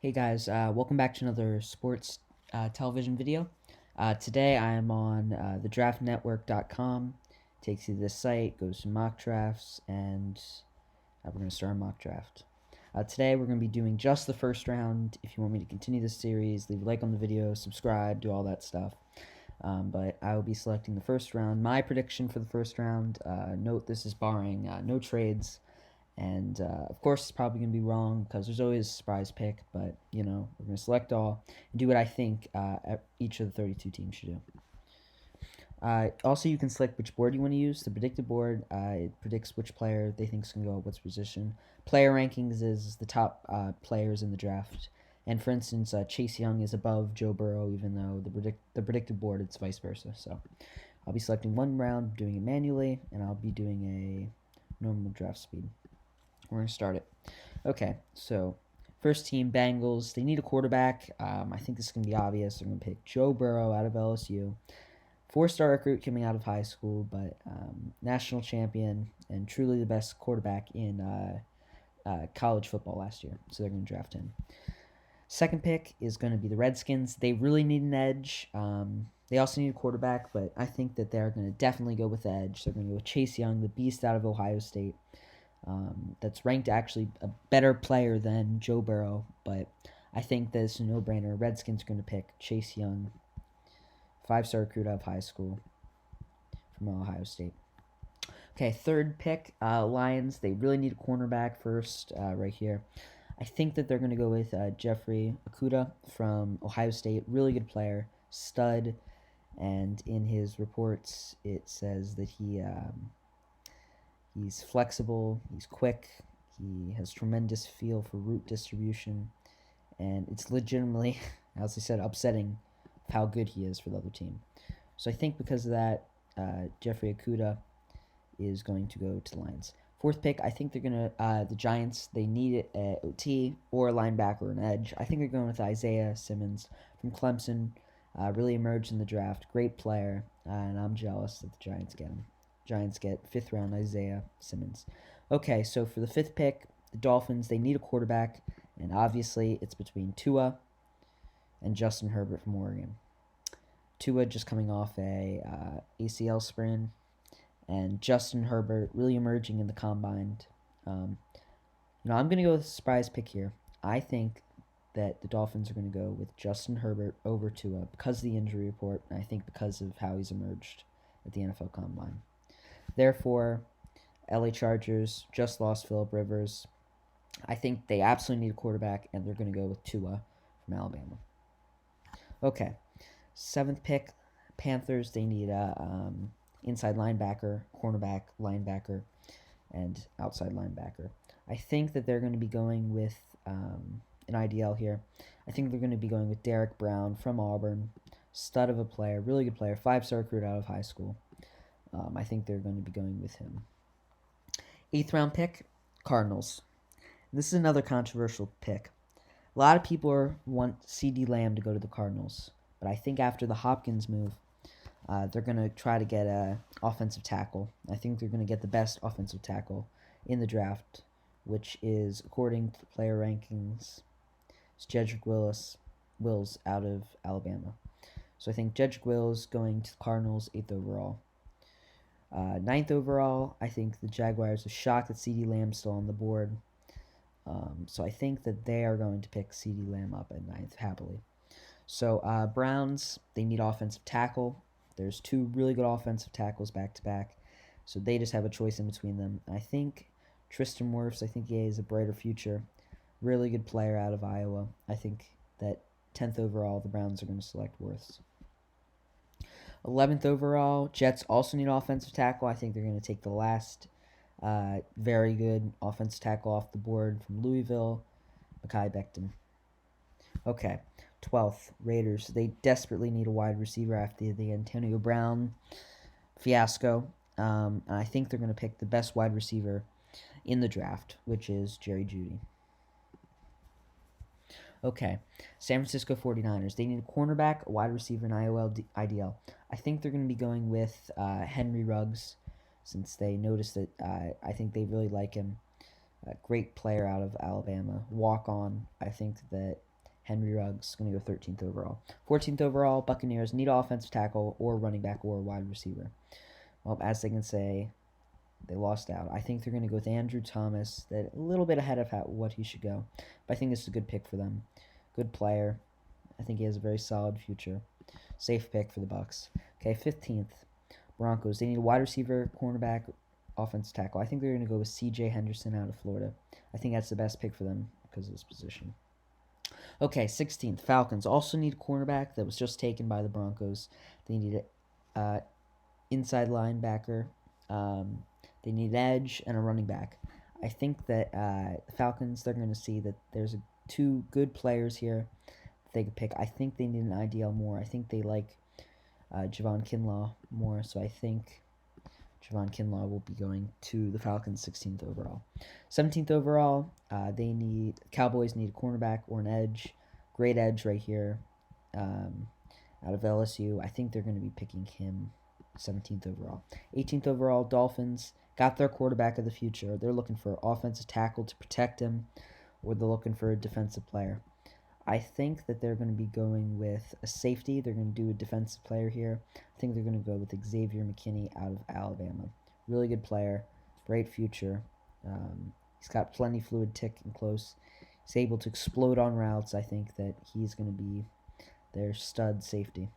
Hey guys, welcome back to another sports television video. Today I am on thedraftnetwork.com. Takes you to this site, goes to mock drafts, and we're going to start a mock draft. Today we're going to be doing just the first round. If you want me to continue this series, leave a like on the video, subscribe, do all that stuff. But I will be selecting the first round. My prediction for the first round, note this is barring no trades. And of course, it's probably going to be wrong because there's always a surprise pick, but we're going to select all and do what I think each of the 32 teams should do. Also, you can select which board you want to use. The predicted board it predicts which player they think is going to go at which position. Player rankings is the top players in the draft. And for instance, Chase Young is above Joe Burrow, even though the predicted board it's vice versa. So I'll be selecting one round, doing it manually, and I'll be doing a normal draft speed. We're going to start it. Okay, so first team, Bengals. They need a quarterback. I think this is going to be obvious. They're going to pick Joe Burrow out of LSU. Four-star recruit coming out of high school, but national champion and truly the best quarterback in college football last year. So they're going to draft him. Second pick is going to be the Redskins. They really need an edge. They also need a quarterback, but I think that they're going to definitely go with edge. They're going to go with Chase Young, the beast out of Ohio State. That's ranked actually a better player than Joe Burrow, but I think that it's a no-brainer. Redskins are going to pick Chase Young, five-star recruit out of high school from Ohio State. Okay, third pick, Lions. They really need a cornerback first, right here. I think that they're going to go with Jeffrey Okudah from Ohio State. Really good player, stud, and in his reports it says that he's flexible, he's quick, he has tremendous feel for route distribution, and it's legitimately, as I said, upsetting how good he is for the other team. So I think because of that, Jeffrey Okudah is going to go to the Lions. Fourth pick, I think they're going to, the Giants, they need an OT or a linebacker or an edge. I think they're going with Isaiah Simmons from Clemson. Really emerged in the draft. Great player, and I'm jealous that the Giants get him. Giants get fifth round Isaiah Simmons. Okay, so for the fifth pick, the Dolphins, they need a quarterback, and obviously it's between Tua and Justin Herbert from Oregon. Tua just coming off a ACL sprain, and Justin Herbert really emerging in the combine. I'm going to go with a surprise pick here. I think that the Dolphins are going to go with Justin Herbert over Tua because of the injury report, and I think because of how he's emerged at the NFL Combine. Therefore, LA Chargers just lost Philip Rivers. I think they absolutely need a quarterback, and they're going to go with Tua from Alabama. Okay, seventh pick, Panthers. They need a inside linebacker, cornerback, linebacker, and outside linebacker. I think that they're going to be going with an IDL here. I think they're going to be going with Derek Brown from Auburn, stud of a player, really good player, five-star recruit out of high school. I think they're going to be going with him. Eighth round pick, Cardinals. This is another controversial pick. A lot of people want CeeDee Lamb to go to the Cardinals, but I think after the Hopkins move, they're going to try to get an offensive tackle. I think they're going to get the best offensive tackle in the draft, which is, according to the player rankings, it's Jedrick Wills out of Alabama. So I think Jedrick Wills going to the Cardinals, 8th overall. 9th overall, I think the Jaguars are shocked that CeeDee Lamb's still on the board. So I think that they are going to pick CeeDee Lamb up at 9th happily. So Browns, they need offensive tackle. There's two really good offensive tackles back to back. So they just have a choice in between them. I think Tristan Wirfs, I think he has a brighter future. Really good player out of Iowa. I think that 10th overall, the Browns are going to select Wirfs. 11th overall, Jets also need offensive tackle. I think they're going to take the last very good offensive tackle off the board from Louisville, Mekhi Becton. Okay, 12th, Raiders. They desperately need a wide receiver after the Antonio Brown fiasco. And I think they're going to pick the best wide receiver in the draft, which is Jerry Jeudy. Okay, San Francisco 49ers. They need a cornerback, a wide receiver, and IDL. I think they're going to be going with Henry Ruggs since they noticed that I think they really like him. A great player out of Alabama. Walk on. I think that Henry Ruggs going to go 13th overall. 14th overall, Buccaneers need offensive tackle or running back or wide receiver. Well, as they can say, they lost out. I think they're going to go with Andrew Thomas, that a little bit ahead of what he should go. But I think this is a good pick for them. Good player. I think he has a very solid future. Safe pick for the Bucs. Okay, 15th, Broncos. They need a wide receiver, cornerback, offensive tackle. I think they're going to go with C.J. Henderson out of Florida. I think that's the best pick for them because of this position. Okay, 16th, Falcons also need a cornerback that was just taken by the Broncos. They need an inside linebacker. They need an edge and a running back. I think that the Falcons, they're going to see that there's two good players here that they could pick. I think they need an IDL more. I think they like Javon Kinlaw more, so I think Javon Kinlaw will be going to the Falcons 16th overall. 17th overall, Cowboys need a cornerback or an edge. Great edge right here out of LSU. I think they're going to be picking him 17th overall. 18th overall, Dolphins got their quarterback of the future. They're looking for offensive tackle to protect him, or they're looking for a defensive player. I think that they're going to be going with a safety. They're going to do a defensive player here. I think they're going to go with Xavier McKinney out of Alabama. Really good player, great future. He's got plenty fluid tick and close. He's able to explode on routes. I think that he's going to be their stud safety.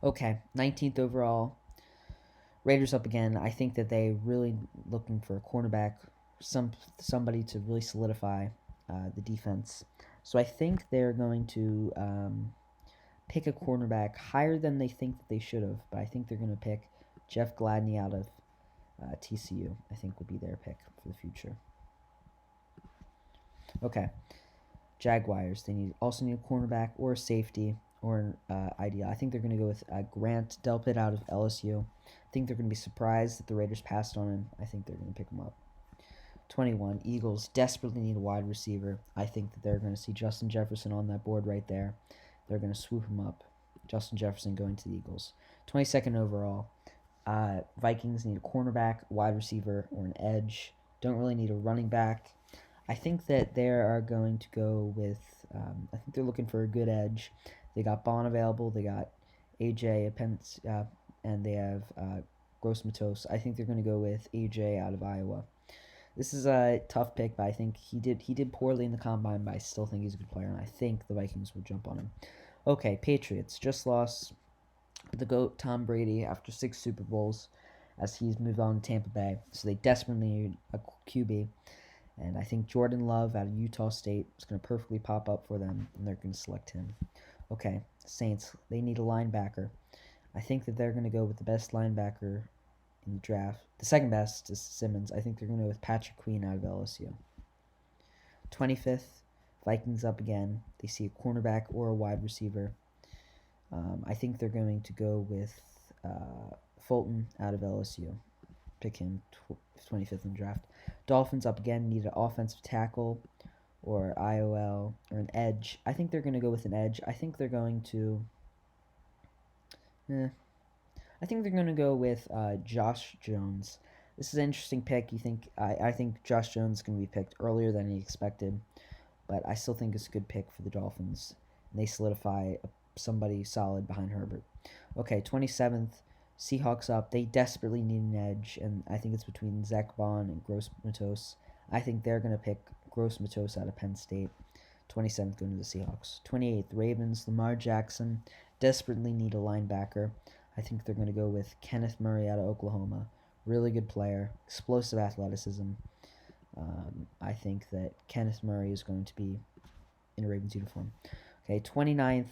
Okay, 19th overall. Raiders up again. I think that they really looking for a cornerback, somebody to really solidify the defense. So I think they're going to pick a cornerback higher than they think that they should have, but I think they're going to pick Jeff Gladney out of TCU. I think will be their pick for the future. Okay, Jaguars. They also need a cornerback or a safety or an idea. I think they're going to go with Grant Delpit out of LSU. I think they're going to be surprised that the Raiders passed on him. I think they're going to pick him up. 21, Eagles desperately need a wide receiver. I think that they're going to see Justin Jefferson on that board right there. They're going to swoop him up. Justin Jefferson going to the Eagles. 22nd overall, Vikings need a cornerback, wide receiver, or an edge. Don't really need a running back. I think that they are going to go with, I think they're looking for a good edge. They got Bond available. They got AJ Pence, and they have Gross Matos. I think they're going to go with AJ out of Iowa. This is a tough pick, but I think he did poorly in the combine, but I still think he's a good player, and I think the Vikings will jump on him. Okay, Patriots just lost the GOAT Tom Brady after 6 Super Bowls as he's moved on to Tampa Bay. So they desperately need a QB, and I think Jordan Love out of Utah State is going to perfectly pop up for them, and they're going to select him. Okay, Saints, they need a linebacker. I think that they're going to go with the best linebacker in the draft. The second best is Simmons. I think they're going to go with Patrick Queen out of LSU. 25th, Vikings up again. They see a cornerback or a wide receiver. I think they're going to go with Fulton out of LSU. Pick him 25th in the draft. Dolphins up again. Need an offensive tackle or IOL or an edge. I think they're going to go with an edge. I think they're going to... I think they're going to go with Josh Jones. This is an interesting pick. I think Josh Jones is going to be picked earlier than he expected, but I still think it's a good pick for the Dolphins. And they solidify somebody solid behind Herbert. Okay, 27th, Seahawks up. They desperately need an edge, and I think it's between Zach Bond and Gross Matos. I think they're going to pick Gross Matos out of Penn State. 27th going to the Seahawks. 28th, Ravens, Lamar Jackson desperately need a linebacker. I think they're going to go with Kenneth Murray out of Oklahoma. Really good player, explosive athleticism. I think that Kenneth Murray is going to be in a Ravens uniform. Okay, 29th,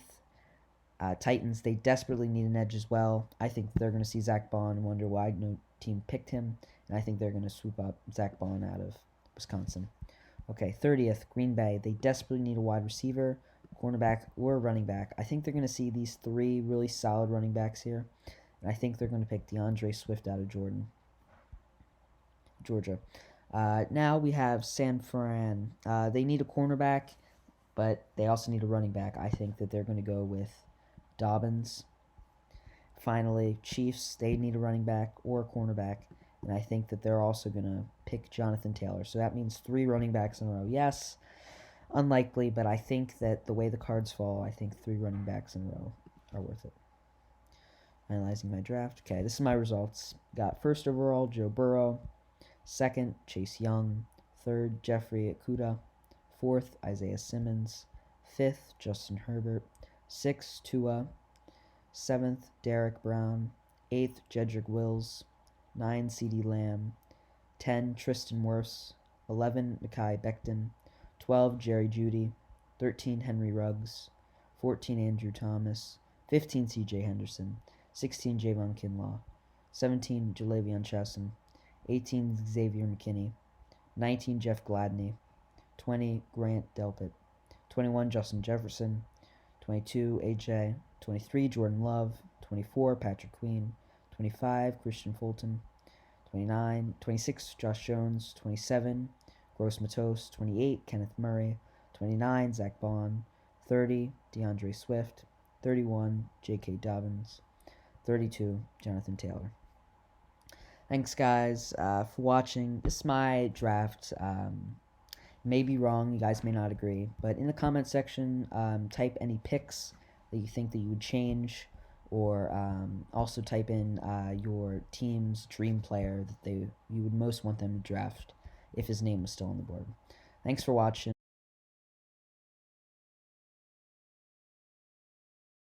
Titans. They desperately need an edge as well. I think they're going to see Zach Bond and wonder why no team picked him. And I think they're going to swoop up Zach Bond out of Wisconsin. Okay, 30th, Green Bay. They desperately need a wide receiver, cornerback, or a running back. I think they're going to see these 3 really solid running backs here. And I think they're going to pick DeAndre Swift out of Georgia. Now we have San Fran. They need a cornerback, but they also need a running back. I think that they're going to go with Dobbins. Finally, Chiefs. They need a running back or a cornerback. And I think that they're also going to pick Jonathan Taylor. So that means 3 running backs in a row. Yes, unlikely, but I think that the way the cards fall, I think 3 running backs in a row are worth it. Analyzing my draft. Okay, this is my results. Got first overall, Joe Burrow. Second, Chase Young. Third, Jeffrey Okudah. Fourth, Isaiah Simmons. Fifth, Justin Herbert. Sixth, Tua. Seventh, Derek Brown. Eighth, Jedrick Wills. 9, CeeDee Lamb. 10, Tristan Wirfs. 11, Mekhi Becton. 12, Jerry Jeudy. 13, Henry Ruggs. 14, Andrew Thomas. 15, C.J. Henderson. 16, Javon Kinlaw. 17, Jalavion Chesson. 18, Xavier McKinney. 19, Jeff Gladney. 20, Grant Delpit. 21, Justin Jefferson. 22, AJ. 23, Jordan Love. 24, Patrick Queen. 25, Christian Fulton. 26, Josh Jones. 27, Gross Matos. 28, Kenneth Murray. 29, Zach Bond. 30, DeAndre Swift. 31, J.K. Dobbins. 32, Jonathan Taylor. Thanks, guys, for watching. This is my draft. May be wrong. You guys may not agree. But in the comment section, type any picks that you think that you would change, or also type in your team's dream player that you would most want them to draft if his name was still on the board. Thanks for watching.